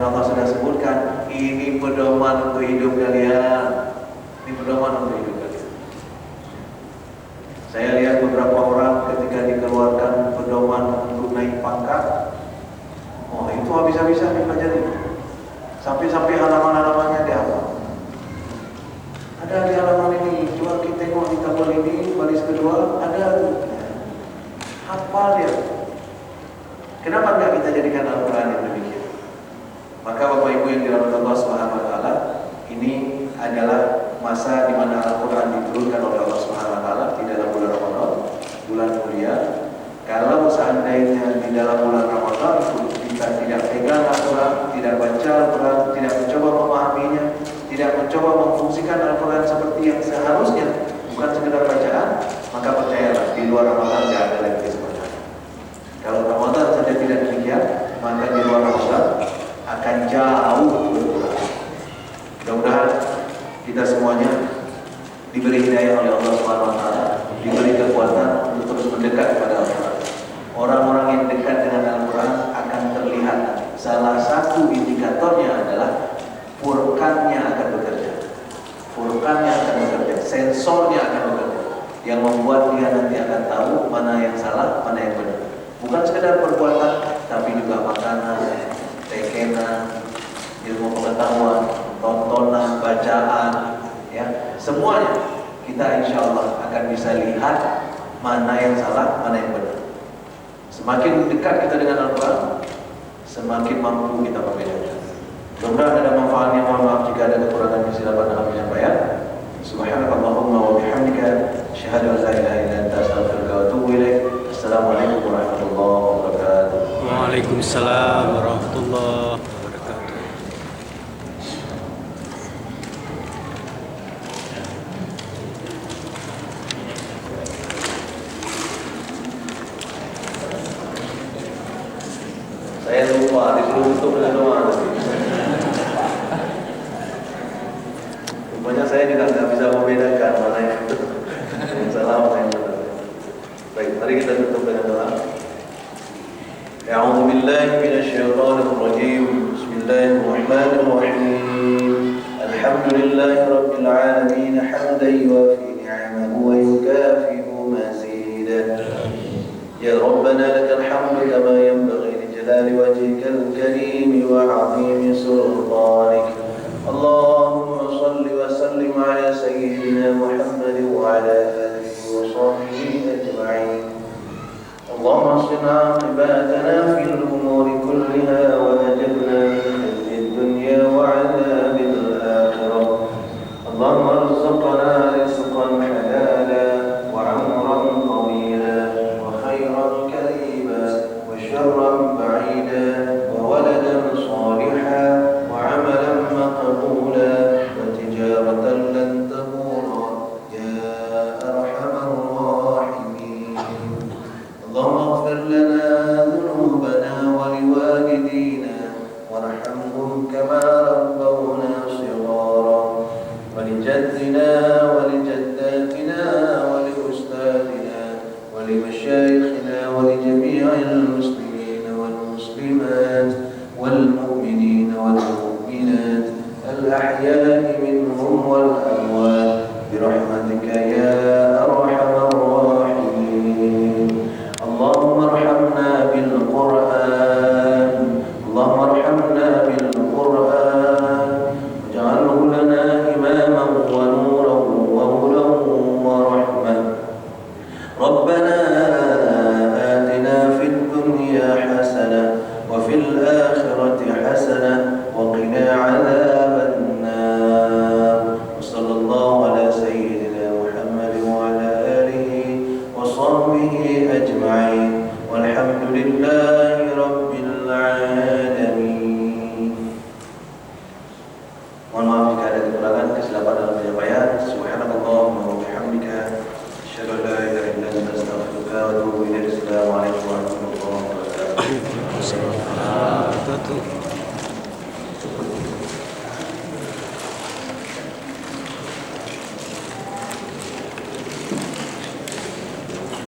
Allah sudah sebutkan, ini pedoman untuk hidup kalian. Ini pedoman untuk hidup kalian. Saya lihat beberapa orang ketika dikeluarkan pedoman untuk naik pangkat, oh itu habis-habisan dipelajari. Sampai-sampai halaman-halamannya dihafal. Ada di halaman ini, coba kita tengok di tabel ini, baris kedua, ada. Hafal dia. Kenapa enggak kita jadikan Al-Quran yang demikian? Maka Bapak Ibu yang dirahmati Allah Subhanahu wa taala, ini adalah masa di mana Al-Quran diturunkan oleh Allah Subhanahu wa taala di dalam bulan Ramadan, bulan mulia. Kalau seandainya di dalam bulan Ramadan kita tidak pegang Al-Quran, tidak baca Al-Quran, tidak mencoba memahaminya, tidak mencoba memfungsikan Al-Quran seperti yang seharusnya, bukan sekedar bacaan, maka percayalah di luar Ramadan tidak ada lagi kesempatan. Kalau Ramadan saja tidak demikian, maka di luar Ramadan akan jauh berkurang. Mudah-mudahan kita semuanya diberi hidayah oleh Allah Subhanahu wa taala, diberi kekuatan untuk terus mendekat kepada Al-Quran. Orang-orang yang dekat dengan Al-Quran akan terlihat. Salah satu indikatornya adalah Furqannya akan bekerja. Furqannya akan bekerja, sensornya akan bekerja, yang membuat dia nanti akan tahu mana yang salah, mana yang benar. Bukan sekedar perbuatan, tapi juga makanan, tekenan, ilmu pengetahuan, tontonan, bacaan, ya, semuanya kita insya Allah akan bisa lihat mana yang salah, mana yang benar. Semakin dekat kita dengan Al-Quran, semakin mampu kita membedakan. Mudah-mudahan ada manfaatnya. Mohon maaf jika ada kekurangan kesilapan dalam penyampaian. Subhanakallahumma wa bihamdika, asyhadu an la ilaha illa anta, astaghfiruka wa atubu ilaik. Assalamualaikum warahmatullahi wabarakatuh. Waalaikumsalam warahmatullahi wabarakatuh. Saya lupa disuruh tutup dengan doa tadi. Rupanya saya juga tidak bisa membedakan mana yang salah, mana yang benar. Baik, mari kita tutup dengan doa. A'udzu billahi minasyaitonir rajim. Bismillahirrahmanirrahim. Alhamdulillahi rabbil alamin, hamdan yuwafi ni'amahu wa yukafi'u mazidah. Ya Rabbana lakal hamdu kama yanbaghi جلال وجهك الكريم وعظيم سلطانك. اللهم صل وسلم على سيدنا محمد وعلى آله وصحبه أجمعين. اللهم اصلنا عاقبتنا في الأمور كلها وأجرنا من خزي الدنيا وعذاب الآخرة. اللهم ارزقنا رزقا حلالا وعمرا طويلا وخيرا كريما وشرا بعيدا وولدا صالحا وعملا مقبولا وتجارة لن تبور يا أرحم الراحمين. اللهم اغفر لنا ذنوبنا ولوالدينا وارحمهم كما ربونا صغارا، ولجدنا ولجداتنا ولأستاذنا ولمشايخنا ولجميع المسلمين والمسلمات والمؤمنين والمؤمنات الأحياء منهم والأموات برحمتك يا أرحم الراحمين. اللهم ارحمنا بالقرآن، اللهم ارحمنا بالقرآن واجعله لنا إماما ونورا وهدى ورحمة. ربنا آتنا في الدنيا حسنة وفي الآخرة حسنة وقنا عذاب النار. وصلى الله على سيدنا محمد وعلى آله وصحبه أجمعين والحمد لله رب العالمين. Mohon maaf jika ada kekurangan, kesilapan dalam penyampaian. Subhanakallahumma wa bihamdika, asyhadu an la ilaha illa anta, astaghfiruka wa atubu ilaik. Assalamualaikum warahmatullahi wabarakatuh.